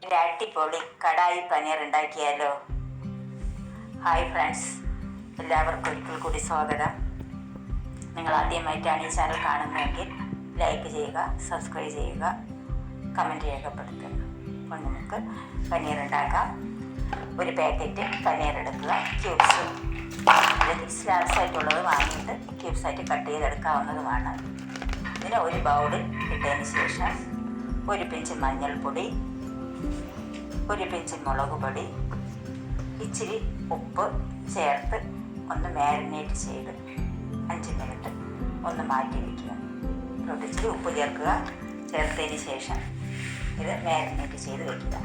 ഒരു അടിപൊളി കടായി പനീർ ഉണ്ടാക്കിയാലോ. ഹായ് ഫ്രണ്ട്സ്, എല്ലാവർക്കും ഒരിക്കൽ കൂടി സ്വാഗതം. നിങ്ങൾ ആദ്യമായിട്ടാണ് ഈ ചാനൽ കാണുന്നതെങ്കിൽ ലൈക്ക് ചെയ്യുക, സബ്സ്ക്രൈബ് ചെയ്യുക, കമൻറ്റ് രേഖപ്പെടുത്തുക. അപ്പോൾ നമുക്ക് പനീർ ഉണ്ടാക്കാം. ഒരു പാക്കറ്റ് പനീർ എടുക്കുക. ക്യൂബ്സ് സ്ലാബ്സായിട്ടുള്ളത് വാങ്ങിയിട്ട് ക്യൂബ്സായിട്ട് കട്ട് ചെയ്തെടുക്കാവുന്നതുമാണ്. ഇതിന് ഒരു ബൗളിൽ ഇട്ടതിന് ശേഷം ഒരു പിഞ്ച് മഞ്ഞൾപ്പൊടി, ഒരു പിഞ്ച് മുളക് പൊടി, ഇച്ചിരി ഉപ്പ് ചേർത്ത് ഒന്ന് മാരിനേറ്റ് ചെയ്ത് 5 മിനിറ്റ് ഒന്ന് മാറ്റി വയ്ക്കുക. അതിലോട്ട് ഇച്ചിരി ഉപ്പ് ചേർത്തതിന് ശേഷം ഇത് മാരിനേറ്റ് ചെയ്ത് വയ്ക്കുക.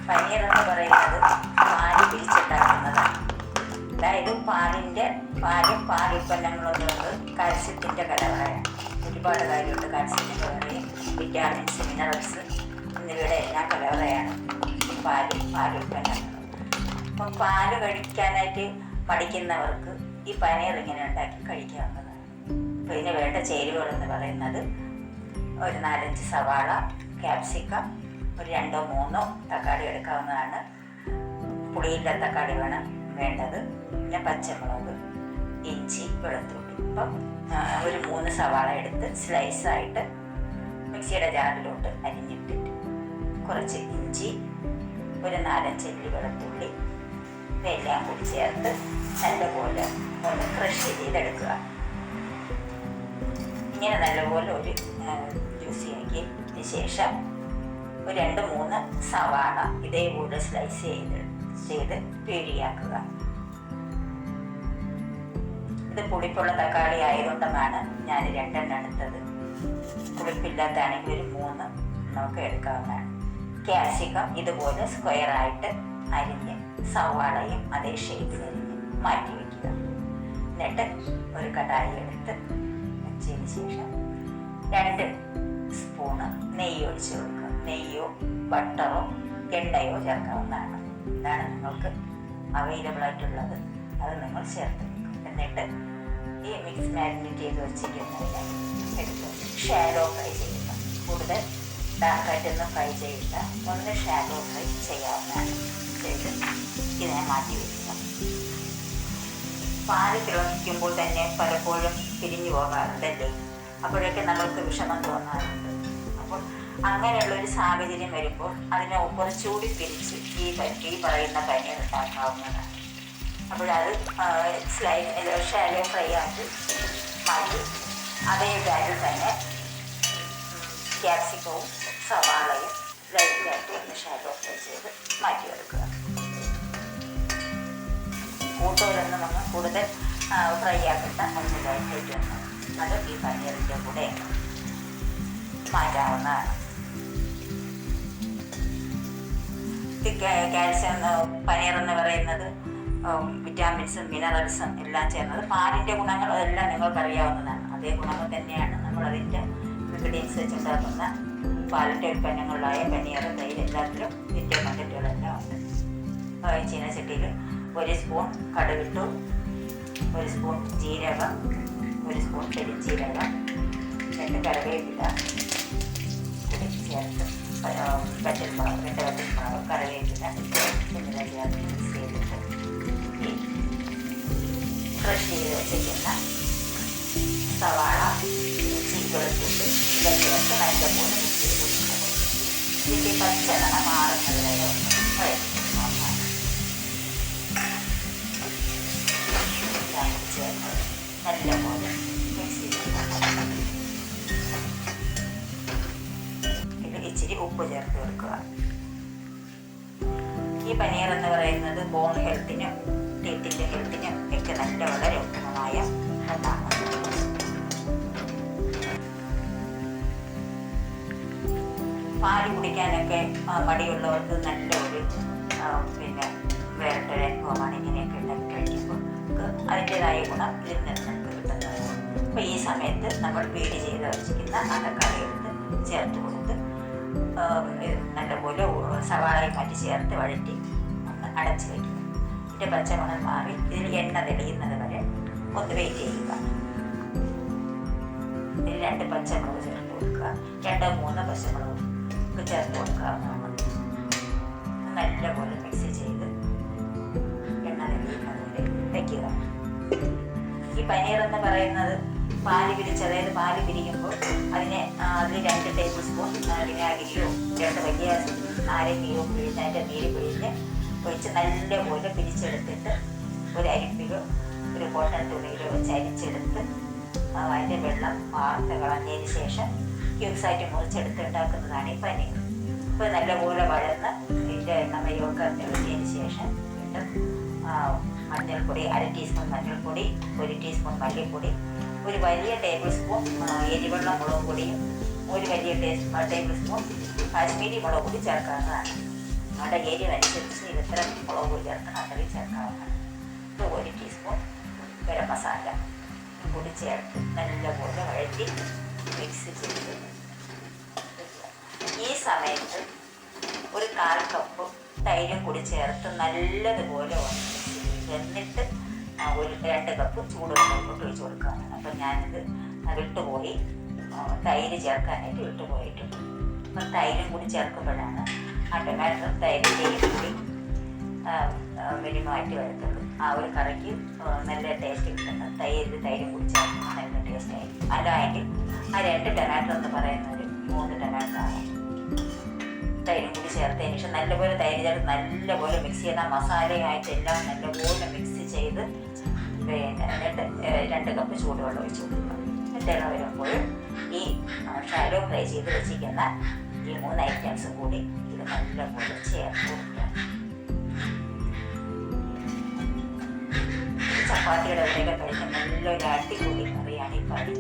പനീർ എന്ന് പറയുന്നത് പാല് പിരിച്ചുണ്ടാക്കുന്നതാണ്. അതായത് പാലുൽപ്പന്നങ്ങളൊന്നുള്ളത് കാൽസ്യത്തിൻ്റെ കലവറയാണ്. ഒരുപാട് കാര്യമുണ്ട്. കാൽസ്യത്തിൻ്റെ കലവറയും വിറ്റാമിൻസ്, മിനറൽസ് എന്നിവയുടെ എല്ലാം കലവറയാണ് പാലുൽപ്പന്നങ്ങൾ. അപ്പം പാല് കഴിക്കാനായിട്ട് മടിക്കുന്നവർക്ക് ഈ പനീർ ഇങ്ങനെ ഉണ്ടാക്കി കഴിക്കാവുന്നതാണ്. അപ്പോൾ ഇതിന് വേണ്ട ചേരുവകൾ എന്ന് പറയുന്നത് ഒരു 4-5 സവാള, ക്യാപ്സിക്കം, ഒരു 2-3 തക്കാളി എടുക്കാവുന്നതാണ്. പുളിയില്ല തക്കാളി വേണ്ടത്. പിന്നെ പച്ചമുളക്, ഇഞ്ചി, വെളുത്തുള്ളി. അപ്പം ഒരു 3 സവാള എടുത്ത് സ്ലൈസായിട്ട് മിക്സിയുടെ ജാറിലോട്ട് അരിഞ്ഞിട്ടിട്ട് കുറച്ച് ഇഞ്ചി, ഒരു 4-5 അല്ലി വെളുത്തുള്ളി, ഇതെല്ലാം കൂടി ചേർത്ത് നല്ലപോലെ ഒന്ന് ക്രഷ് ചെയ്തെടുക്കുക. ഇങ്ങനെ നല്ലപോലെ ഒരു ജ്യൂസിയാക്കിയതിന് ശേഷം ഒരു 2-3 സവാള ഇതേപോലെ സ്ലൈസ് ചെയ്ത് പ്യൂരിയാക്കുക. ഇത് പുളിപ്പുള്ള തക്കാളി ആയതുകൊണ്ടാണ് ഞാൻ 2 എടുത്തത്. പുളിപ്പില്ലാത്താണെങ്കിൽ ഒരു 3 നമുക്ക് എടുക്കാവുന്നതാണ്. ക്യാപ്സിക്കം ഇതുപോലെ സ്ക്വയറായിട്ട് അരിഞ്ഞ് സവാളയും അതേ ഷേപ്പിൽ അരിഞ്ഞ് മാറ്റി വയ്ക്കുക. എന്നിട്ട് ഒരു കടായി എടുത്ത് വെച്ചതിന് ശേഷം 2 സ്പൂണ് നെയ്യ് ഒഴിച്ച് കൊടുക്കുക. നെയ്യോ ബട്ടറോ എണ്ണയോ ചേർക്കാവുന്നതാണ്. ഇതാണ് നിങ്ങൾക്ക് അവൈലബിൾ ആയിട്ടുള്ളത്, അത് നിങ്ങൾ ചേർത്ത് വെക്കുക. എന്നിട്ട് ഈ മിക്സ് മാരിനേറ്റ് ചെയ്ത് വെച്ചിരിക്കുന്നതിനെ എടുത്ത് ഷാലോ ഫ്രൈ ചെയ്യുക. കൂടുതൽ ഡാർക്കായിട്ടൊന്നും ഫ്രൈ ചെയ്യില്ല, ഒന്ന് ഷാലോ ഫ്രൈ ചെയ്യാവുന്നതാണ്. ചെയ്ത് ഇതിനെ മാറ്റി വയ്ക്കുക. പാല് തിളപ്പിക്കുമ്പോൾ തന്നെ പലപ്പോഴും പിരിഞ്ഞു പോകാറുണ്ടല്ലേ, അപ്പോഴൊക്കെ നമുക്ക് വിഷമം തോന്നാറുണ്ട്. അപ്പോൾ അങ്ങനെയുള്ളൊരു സാഹചര്യം വരുമ്പോൾ അതിനെ കുറച്ചുകൂടി പിരിച്ച് ഈ പറയുന്ന പനീർ ഉണ്ടാക്കാവുന്നതാണ്. അപ്പോഴത് ഷാലോ ഫ്രൈ ആക്കി മാറ്റി അതേ പാനിൽ തന്നെ ക്യാപ്സിക്കവും സവാളയും ലൈറ്റായിട്ട് ഒന്ന് ഷാലോ ഫ്രൈ ചെയ്ത് മാറ്റിയെടുക്കുക. കൂട്ടുകളൊന്നും നമ്മൾ കൂടുതൽ ഫ്രൈ ആക്കിയിട്ട് ഒന്ന് ലൈറ്റായിട്ട് വന്നു അത് ഈ പനീറിൻ്റെ കൂടെ മാറ്റാവുന്നതാണ്. കാൽസ്യം പനീർ എന്ന് പറയുന്നത് വിറ്റാമിൻസും മിനറൽസും എല്ലാം ചേർന്നത്. പാലിൻ്റെ ഗുണങ്ങൾ എല്ലാം നിങ്ങൾക്ക് അറിയാവുന്നതാണ്. അതേ ഗുണങ്ങൾ തന്നെയാണ് നമ്മളതിൻ്റെ ഇൻഗ്രീഡിയൻസ് വെച്ചുണ്ടാക്കുന്ന പാലിൻ്റെ ഉൽപ്പന്നങ്ങളായ പനീർ, തൈര് എല്ലാത്തിലും ഇതിൻ്റെ കണ്ടന്റുകളെല്ലാം ഉണ്ട്. ചീനച്ചട്ടിയിൽ 1 സ്പൂൺ കടുകിട്ടു, 1 സ്പൂൺ ജീരകം, 1 സ്പൂൺ പെരുംജീരകം, 2 കറിവേപ്പില കൂടി ചേർത്ത് വറ്റൽമുളക്, 2 വറ്റൽമുളക്, കറിവേപ്പില എന്നിവ ചേർത്ത് മിക്സ് ചെയ്തിട്ട് ഈ ക്രഷ് ചെയ്ത് വെച്ചിരിക്കുന്ന സവാള, ഇഞ്ചി, വെളുത്തുള്ളി ഇവ ചേർത്ത് നല്ലപോലെ മിക്സ് ചെയ്ത് കൊടുക്കുന്നത്. ഇതിൻ്റെ പച്ചമണം മാറുന്നത് വരെ ചേർത്ത് നല്ലപോലെ മിക്സ് ചെയ്ത് ഇതിൽ ഇച്ചിരി ഉപ്പ് ചേർത്ത് കൊടുക്കുക. ഈ പനീർ എന്ന് പറയുന്നത് ബോൺ ഹെൽത്തിനും ടീത്തിൻ്റെ ഹെൽത്തിനും ഒക്കെ വളരെ ഉത്തമമായ ഒന്നാണ്. പാല് കുടിക്കാനൊക്കെ മടിയുള്ളവർക്ക് നല്ലൊരു വേറിട്ടൊരു അനുഭവമാണ് ഇങ്ങനെയൊക്കെ ഉണ്ടാക്കി കഴിക്കുമ്പോൾ. അതിൻ്റെതായ ഗുണം ഇതിൽ നിന്ന് നമുക്ക് കിട്ടുന്നതാണ്. അപ്പോൾ ഈ സമയത്ത് നമ്മൾ പീടി ചെയ്ത് വെച്ചിരിക്കുന്ന ആ തക്കാളി എടുത്ത് ചേർത്ത് കൊടുത്ത് നല്ലപോലെ സവാളയും മാറ്റി ചേർത്ത് വഴറ്റി ഒന്ന് അടച്ച് വയ്ക്കുക. ഇതിൻ്റെ പച്ചമണം മാറി ഇതിൽ എണ്ണ തെളിയുന്നത് വരെ ഒന്ന് വെയിറ്റ് ചെയ്യുക. ഇതിൽ 2 പച്ചമുളക് ചേർത്ത് കൊടുക്കുക. 2-3 പച്ചമുളക് ചേർത്ത് കൊടുക്കാവുന്നതാണ്. പനീർ എന്ന് പറയുന്നത് പാല് പിരിച്ച്, അതായത് പാല് പിരിക്കുമ്പോൾ അതിൽ 2 ടേബിൾ സ്പൂൺ വിനാഗിരിയോ 2 വലിയ നാരങ്ങയോ പിഴിഞ്ഞതിൻ്റെ നീര് പിഴിഞ്ഞ് ഒഴിച്ച് നല്ലപോലെ പിരിച്ചെടുത്തിട്ട് ഒരു അരിപ്പിലോ ഒരു കോട്ടൺ തുണിയിലോ വെച്ച് അരിച്ചെടുത്ത് അതിൻ്റെ വെള്ളം വാർത്ത് കളഞ്ഞതിന് ശേഷം ക്യൂബ്സായിട്ട് മുറിച്ചെടുത്ത് ഉണ്ടാക്കുന്നതാണ് ഈ പനീർ. ഇപ്പോൾ നല്ലപോലെ വഴന്ന് ഇതിൻ്റെ എണ്ണമയൊക്കെ ഇളക്കിയതിന് ശേഷം വീണ്ടും മഞ്ഞൾപ്പൊടി 1/2 ടീസ്പൂൺ മഞ്ഞൾപ്പൊടി, 1 ടീസ്പൂൺ മല്ലിപ്പൊടി, ഒരു വലിയ ടേബിൾ സ്പൂൺ എരിവെള്ള മുളക് പൊടിയും, ഒരു വലിയ ടേബിൾ സ്പൂൺ കാശ്മീരി മുളക് പൊടി ചേർക്കാവുന്നതാണ്. നമ്മുടെ എരിവനുസരിച്ച് ഇത്ര മുളക് പൊടി ചേർക്കണം, അത്രയും ചേർക്കാവുന്നതാണ്. 1 ടീസ്പൂൺ ഗരം മസാല കൂടി ചേർത്ത് നല്ലപോലെ വഴറ്റി മിക്സ് ചെയ്ത് ഈ സമയത്ത് ഒരു 1/4 കപ്പ് തൈരും കൂടി ചേർത്ത് നല്ലതുപോലെ എന്നിട്ട് ഒരു 2 കപ്പ് ചൂടുവെള്ളം കൊണ്ട് ഒഴിച്ച് കൊടുക്കാനാണ്. അപ്പം ഞാനിത് വിട്ടുപോയി, തൈര് ചേർക്കാനായിട്ട് വിട്ടുപോയിട്ടുണ്ട്. അപ്പം തൈരും കൂടി ചേർക്കുമ്പോഴാണ് ആ ടൊമാറ്റോ തൈരിൻ്റെയും കൂടി മിനിമമായിട്ട് വരത്തുള്ളൂ. ആ ഒരു കറിക്ക് നല്ല ടേസ്റ്റ് കിട്ടുന്നത് തൈരും കൂടി ചേർക്കുമ്പോൾ നല്ല ടേസ്റ്റായി. അല്ലായെങ്കിൽ ആ 2 ടൊമാറ്റോ എന്ന് പറയുന്ന ഒരു 3 ടൊമാറ്റോ ആണ്. തൈരും കൂടി ചേർത്തതിന് ശേഷം നല്ലപോലെ തൈര് ചേർത്ത് നല്ലപോലെ മിക്സ് ചെയ്ത് ആ മസാലയായിട്ട് എല്ലാം നല്ലപോലെ മിക്സ് ചെയ്ത് എന്നിട്ട് 2 കപ്പ് ചൂടുവെള്ളം ഒഴിച്ച് കൊടുക്കുക. തിള വരുമ്പോൾ ഈ ഷാലോ ഫ്രൈ ചെയ്ത് വെച്ചിരിക്കുന്ന ഈ 3 ഐറ്റംസും കൂടി ഇത് നല്ലപോലെ ചേർത്ത് കൊടുക്കുക. ചപ്പാത്തിയുടെ കൂടെയൊക്കെ കഴിക്കാൻ നല്ലൊരു അടിപൊളി കറിയാണ് ഈ കറി.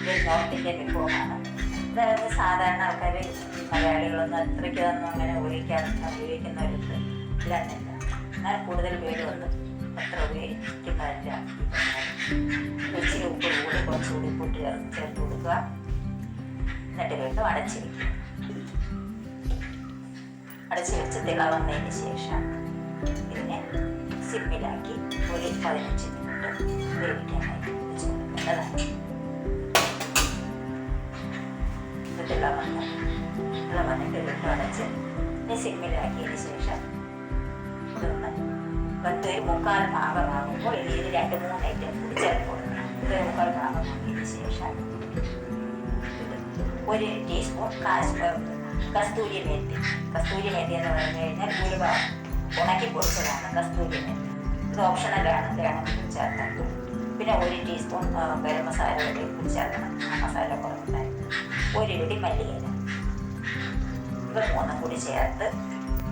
ഇത് നോർത്ത് ഇന്ത്യൻ വിഭവമാണ്. അതായത് സാധാരണ ആൾക്കാർ മലയാളികളൊന്നും അത്രയ്ക്കൊന്നും അങ്ങനെ ഉപയോഗിക്കുന്നവരുണ്ട് ഇല്ലെന്നില്ല. എന്നാൽ കൂടുതൽ പേരൊന്നും അത്ര ഉപയോഗിക്കുന്നതല്ല. ഇച്ചിരി ഉപ്പ് കൂടി കുറച്ചുകൂടി ഉപ്പിട്ട് ചേർത്ത് കൊടുക്കുക. എന്നിട്ട് വീണ്ടും അടച്ച് വയ്ക്കുക. അടച്ച് വെച്ച് തിള വന്നതിന് ശേഷം ഇതിനെ സിമ്മിലാക്കി ഒരു 15 മിനിറ്റ് വേവിക്കാനായിട്ട് വെച്ച് കൊടുക്കേണ്ടതാണ്. തിള വന്നിട്ട് വീണ്ടും അടച്ച് സിമ്മിലാക്കിയതിന് ശേഷം ഇതൊന്ന് 1/4 ഭാഗമാകുമ്പോൾ ഇതിൽ 2-3 ഐറ്റം കൂടി ചേർത്ത് കൊടുക്കണം. 1/4 ഭാഗമാക്കിയതിന് ശേഷം 1 ടീസ്പൂൺ കസ്തൂരി മേത്തി എന്ന് പറഞ്ഞു കഴിഞ്ഞാൽ ഒരുപാട് ഉണക്കി പൊടിച്ചതാണ് കസ്തൂരി മേത്തി. ഇത് ഓപ്ഷണലാണ്, വേണമെങ്കിൽ ചേർക്കാൻ. പിന്നെ 1 ടീസ്പൂൺ ഗരം മസാല കൂടി ചേർക്കണം, മസാല കുറവുണ്ടായി. 1 പിടി മല്ലിയില. ഇവ 3 കൂടി ചേർത്ത്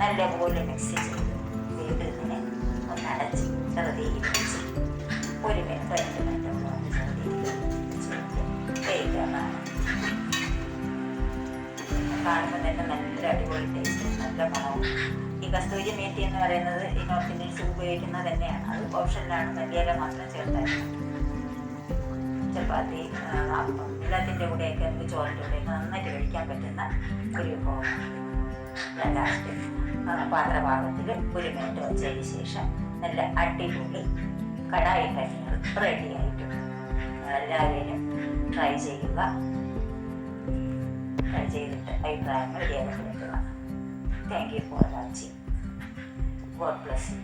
നല്ലപോലെ മിക്സ് ചെയ്ത് വീണ്ടും ഇതിനെ ഒന്ന് അടച്ച് ചെറുതീയിൽ വെച്ച് 1 മിനിറ്റ് 2 മിനിറ്റ് ചെറുതീയിൽ വെച്ച് വേവിക്കാനാണ്. കാണുമ്പോൾ തന്നെ നല്ല അടിപൊളി ടേസ്റ്റ്, നല്ല മണവും. ഈ കസ്തൂരി മേത്തി എന്ന് പറയുന്നത് ഈ നോർത്ത് ഇന്ത്യൻസ് ഉപയോഗിക്കുന്നത് തന്നെയാണ്. അത് ഓപ്ഷനിലാണ്, മല്ലിയില മാത്രം ചേർത്താൽ. ചപ്പാത്തി, അപ്പം എല്ലാത്തിൻ്റെ കൂടെയൊക്കെ നമുക്ക് ചോറിൻ്റെ കൂടെയൊക്കെ നന്നായിട്ട് കഴിക്കാൻ പറ്റുന്ന ഒരു വിഭവമാണ്. ലാസ്റ്റ് പാത്രഭാഗത്തിൽ 1 മിനിറ്റ് വെച്ചതിന് ശേഷം നല്ല അടിപൊളി കടായി പനീർ റെഡി ആയിട്ടുണ്ട്. എല്ലാവരും ട്രൈ ചെയ്യുക. ട്രൈ ചെയ്തിട്ട് അഭിപ്രായങ്ങൾ രേഖപ്പെടുത്തുക. Thank you for watching. God bless you.